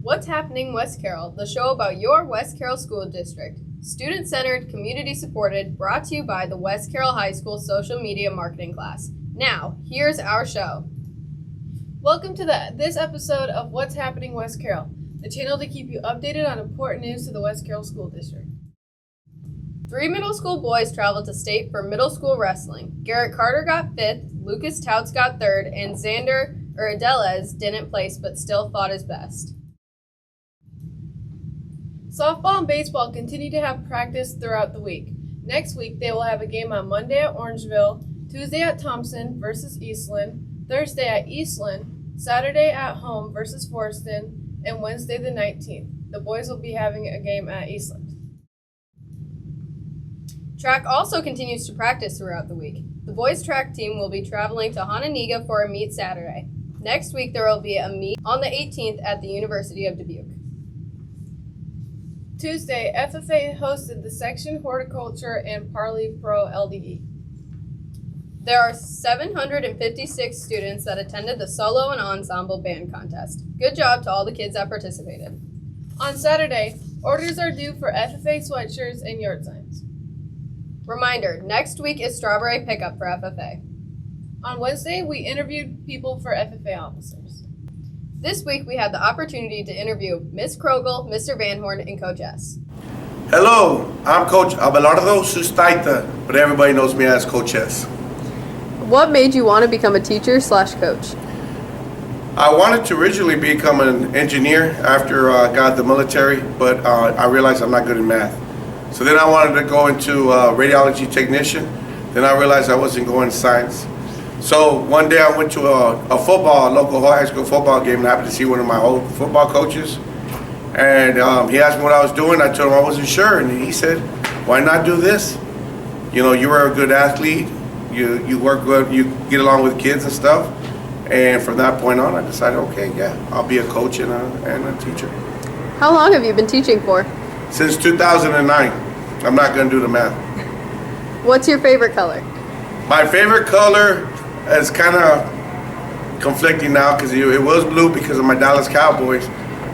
What's Happening West Carroll, the show about your West Carroll School District. Student-centered, community-supported, brought to you by the West Carroll High School social media marketing class. Now, here's our show. Welcome to this episode of What's Happening West Carroll, the channel to keep you updated on important news to the West Carroll School District. 3 middle school boys traveled to state for middle school wrestling. Garrett Carter got 5th, Lucas Touts got 3rd, and Xander Urdelez didn't place but still fought his best. Softball and baseball continue to have practice throughout the week. Next week, they will have a game on Monday at Orangeville, Tuesday at Thompson versus Eastland, Thursday at Eastland, Saturday at home versus Forston, and Wednesday the 19th. The boys will be having a game at Eastland. Track also continues to practice throughout the week. The boys' track team will be traveling to Hononegah for a meet Saturday. Next week, there will be a meet on the 18th at the University of Dubuque. Tuesday, FFA hosted the Section Horticulture and Parley Pro LDE. There are 756 students that attended the solo and ensemble band contest. Good job to all the kids that participated. On Saturday, orders are due for FFA sweatshirts and yard signs. Reminder, next week is strawberry pickup for FFA. On Wednesday, we interviewed people for FFA officers. This week, we had the opportunity to interview Ms. Krogel, Mr. Van Horn, and Coach S. Hello, I'm Coach Abelardo Sustaita, but everybody knows me as Coach S. What made you want to become a teacher/coach? I wanted to originally become an engineer after I got the military, but I realized I'm not good in math. So then I wanted to go into radiology technician. Then I realized I wasn't going to science. So one day I went to a local high school football game, and I happened to see one of my old football coaches. And he asked me what I was doing. I told him I wasn't sure, and he said, "Why not do this? You know, you were a good athlete. You work good. You get along with kids and stuff." And from that point on, I decided, okay, yeah, I'll be a coach and a teacher. How long have you been teaching for? Since 2009. I'm not going to do the math. What's your favorite color? My favorite color is kind of conflicting now because it was blue because of my Dallas Cowboys.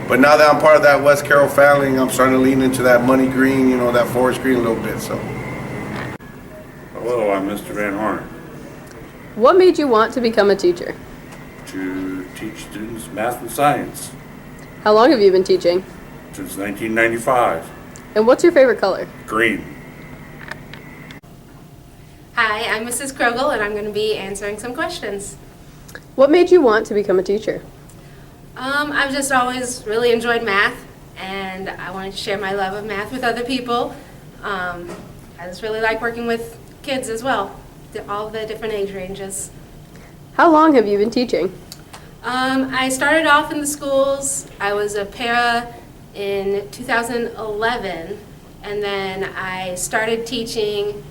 But now that I'm part of that West Carroll family, I'm starting to lean into that money green, you know, that forest green a little bit. So. Hello, I'm Mr. Van Horn. What made you want to become a teacher? To teach students math and science How long have you been teaching? since 1995. And what's your favorite color? Green. Hi, I'm Mrs. Krogel, and I'm going to be answering some questions. What made you want to become a teacher? I've just always really enjoyed math, and I wanted to share my love of math with other people. I just really like working with kids as well, all the different age ranges. How long have you been teaching? I started off in the schools. I was a para in 2011, and then I started teaching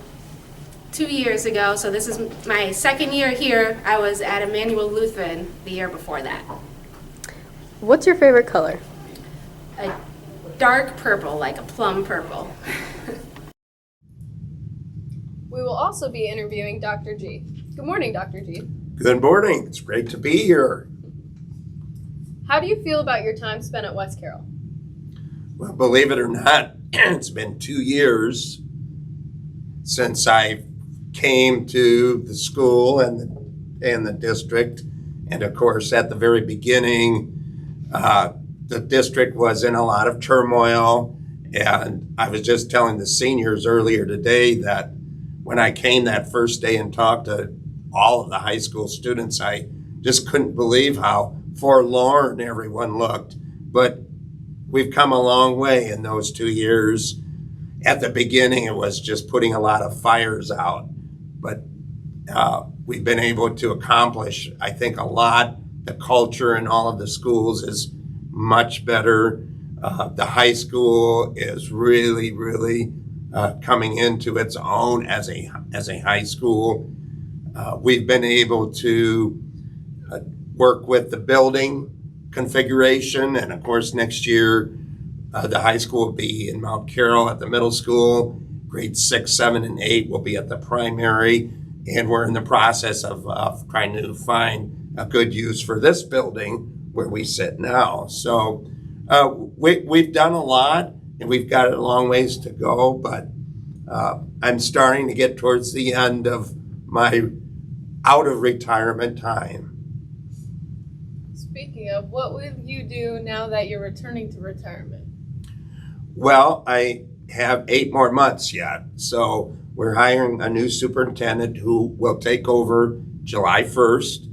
2 years ago, so this is my second year here. I was at Emmanuel Lutheran the year before that. What's your favorite color? A dark purple, like a plum purple. We will also be interviewing Dr. G. Good morning, Dr. G. Good morning. It's great to be here. How do you feel about your time spent at West Carroll? Well, believe it or not, it's been 2 years since I came to the school and the district. And of course, at the very beginning, the district was in a lot of turmoil. And I was just telling the seniors earlier today that when I came that first day and talked to all of the high school students, I just couldn't believe how forlorn everyone looked. But we've come a long way in those 2 years. At the beginning, it was just putting a lot of fires out. But we've been able to accomplish, I think, a lot. The culture in all of the schools is much better. The high school is really, really coming into its own as a high school. We've been able to work with the building configuration, and of course next year the high school will be in Mount Carroll at the middle school. Grades 6, 7, and 8 will be at the primary, and we're in the process of trying to find a good use for this building where we sit now. So We've done a lot, and we've got a long ways to go, but I'm starting to get towards the end of my out of retirement time. Speaking of, what will you do now that you're returning to retirement? Well, I have 8 more months yet, so we're hiring a new superintendent who will take over July 1st,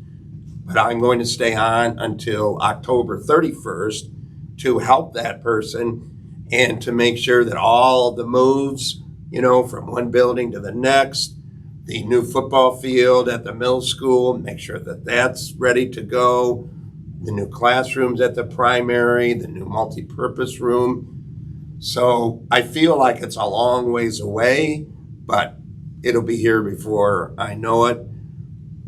but I'm going to stay on until October 31st to help that person and to make sure that all the moves, from one building to the next, the new football field at the middle school, make sure that that's ready to go, the new classrooms at the primary, the new multi-purpose room. So I feel like it's a long ways away, but it'll be here before I know it.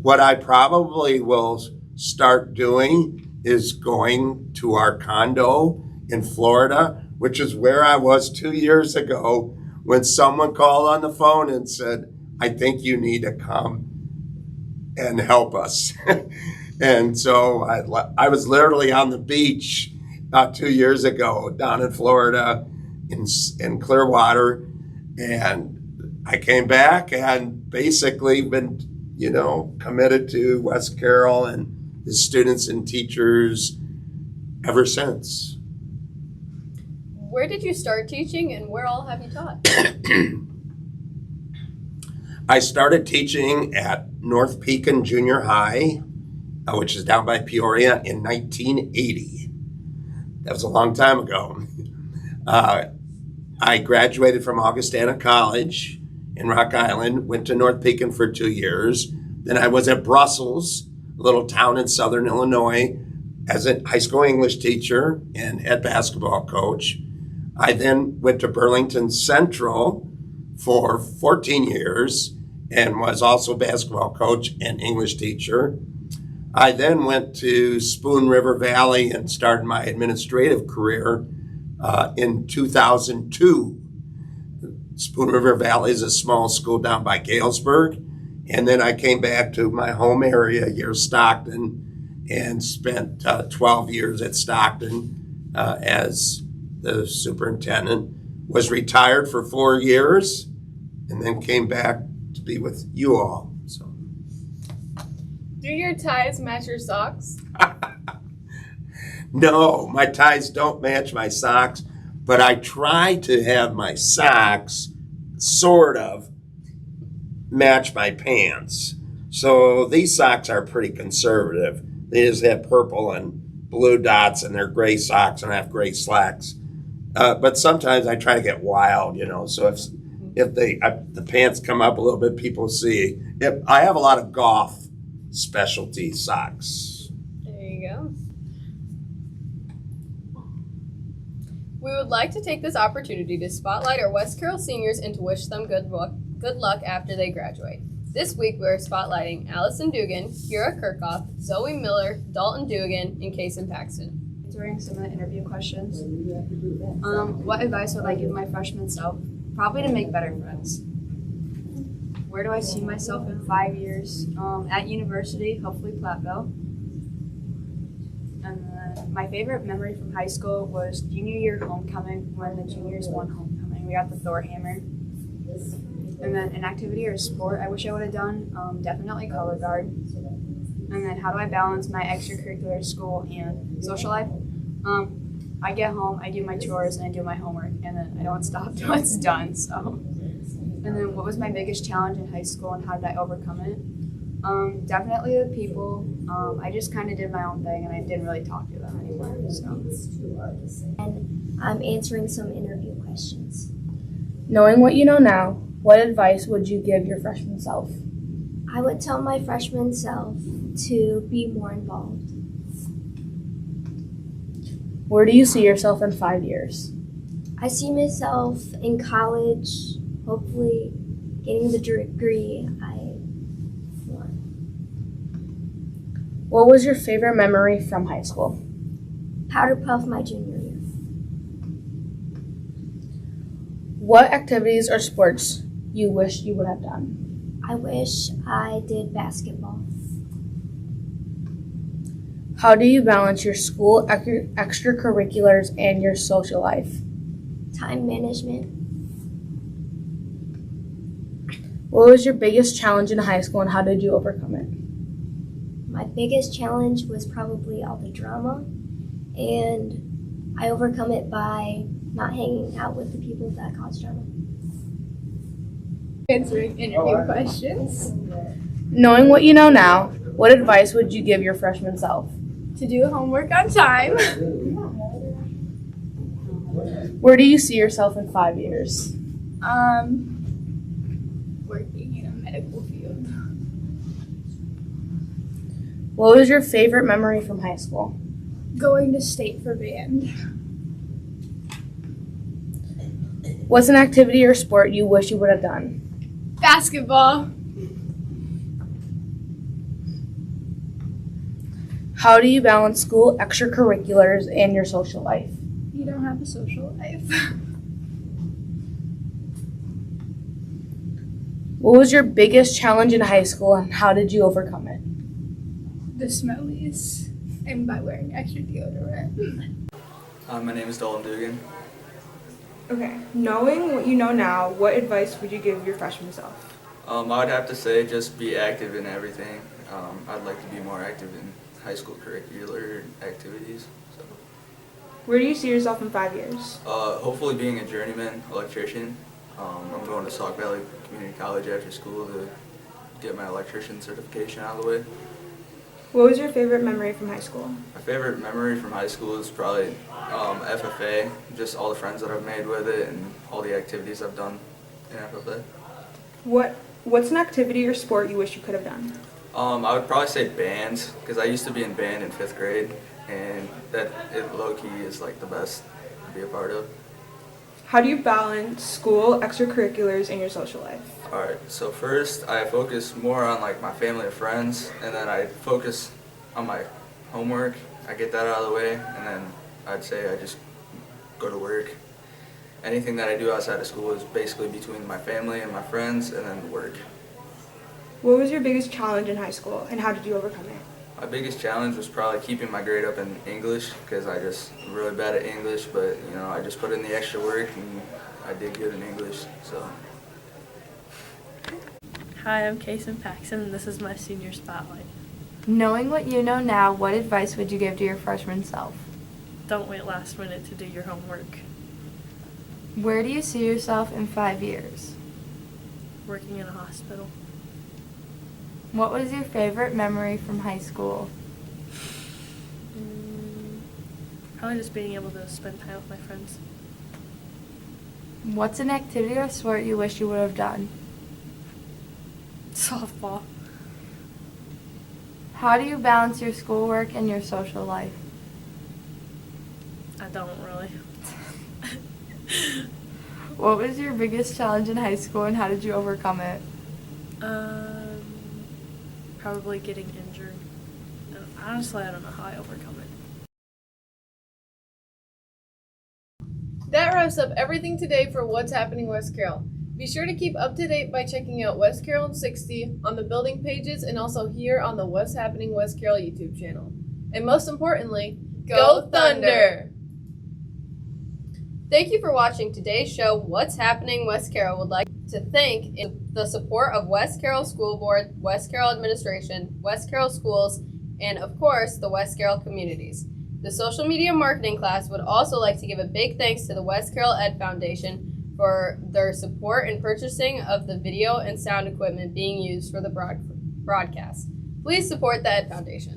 What I probably will start doing is going to our condo in Florida, which is where I was 2 years ago when someone called on the phone and said, I think you need to come and help us. And so I was literally on the beach 2 years ago down in Florida in Clearwater, and I came back and basically been, committed to West Carroll and the students and teachers ever since. Where did you start teaching and where all have you taught? I started teaching at North Pekin Junior High, which is down by Peoria, in 1980. That was a long time ago. I graduated from Augustana College in Rock Island, went to North Pekin for 2 years. Then I was at Brussels, a little town in southern Illinois, as a high school English teacher and head basketball coach. I then went to Burlington Central for 14 years and was also basketball coach and English teacher. I then went to Spoon River Valley and started my administrative career in 2002. Spoon River Valley is a small school down by Galesburg. And then I came back to my home area here, Stockton, and spent 12 years at Stockton as the superintendent. Was retired for 4 years and then came back to be with you all. So, Do your ties match your socks? no, my ties don't match my socks, but I try to have my socks sort of match my pants. So these socks are pretty conservative. They just have purple and blue dots, and they're gray socks, and I have gray slacks. But sometimes I try to get wild, So if the pants come up a little bit, people see. I have a lot of golf specialty socks. There you go. We would like to take this opportunity to spotlight our West Carroll seniors and to wish them good luck after they graduate. This week we are spotlighting Allison Dugan, Kira Kirchhoff, Zoe Miller, Dalton Dugan, and Kason Paxton. Answering some of the interview questions. What advice would I give my freshman self? Probably to make better friends. Where do I see myself in 5 years? At university, hopefully Platteville. And my favorite memory from high school was junior year homecoming when the juniors won homecoming. We got the Thor hammer. And then an activity or a sport I wish I would have done, definitely color guard. And then how do I balance my extracurricular school and social life? I get home, I do my chores, and I do my homework, and then I don't stop till it's done. So, and then what was my biggest challenge in high school, and how did I overcome it? Definitely the people. I just kind of did my own thing, and I didn't really talk to them anymore. So, And I'm answering some interview questions. Knowing what you know now, what advice would you give your freshman self? I would tell my freshman self to be more involved. Where do you see yourself in 5 years? I see myself in college, hopefully getting the degree I want. What was your favorite memory from high school? Powder puff my junior year. What activities or sports you wish you would have done? I wish I did basketball. How do you balance your school extracurriculars and your social life? Time management. What was your biggest challenge in high school and how did you overcome it? My biggest challenge was probably all the drama, and I overcome it by not hanging out with the people that cause drama. Answering interview questions. Knowing what you know now, what advice would you give your freshman self? To do homework on time. Where do you see yourself in 5 years? Working in a medical field. What was your favorite memory from high school? Going to state for band. What's an activity or sport you wish you would have done? Basketball. How do you balance school extracurriculars and your social life? You don't have a social life. What was your biggest challenge in high school and how did you overcome it? The smellies. And by wearing extra deodorant. My name is Dolan Dugan. Okay, knowing what you know now, what advice would you give your freshman self? I would have to say just be active in everything. I'd like to be more active in high school curricular activities. So, Where do you see yourself in 5 years? hopefully being a journeyman electrician. I'm going to Sauk Valley Community College after school to get my electrician certification out of the way. What was your favorite memory from high school? My favorite memory from high school is probably FFA, just all the friends that I've made with it and all the activities I've done in FFA. What's an activity or sport you wish you could have done? I would probably say bands, because I used to be in band in 5th grade, and that it low-key is like the best to be a part of. How do you balance school, extracurriculars, and your social life? Alright, so first I focus more on like my family and friends, and then I focus on my homework. I get that out of the way, and then I'd say I just go to work. Anything that I do outside of school is basically between my family and my friends, and then work. What was your biggest challenge in high school, and how did you overcome it? My biggest challenge was probably keeping my grade up in English, because I just really bad at English, but you know, I just put in the extra work and I did good in English, so. Hi, I'm Kason Paxson, and this is my senior spotlight. Knowing what you know now, what advice would you give to your freshman self? Don't wait last minute to do your homework. Where do you see yourself in 5 years? Working in a hospital. What was your favorite memory from high school? Probably just being able to spend time with my friends. What's an activity or sport you wish you would have done? Softball. How do you balance your schoolwork and your social life? I don't really. What was your biggest challenge in high school and how did you overcome it? Probably getting injured. Honestly, I don't know how I overcome it. That wraps up everything today for What's Happening West Carroll. Be sure to keep up to date by checking out West Carroll in 60 on the building pages and also here on the What's Happening West Carroll YouTube channel. And most importantly, go Thunder! Thank you for watching today's show, What's Happening West Carroll. Would like to thank the support of West Carroll School Board, West Carroll Administration, West Carroll Schools, and of course, the West Carroll communities. The social media marketing class would also like to give a big thanks to the West Carroll Ed Foundation for their support in purchasing of the video and sound equipment being used for the broadcast. Please support the Ed Foundation.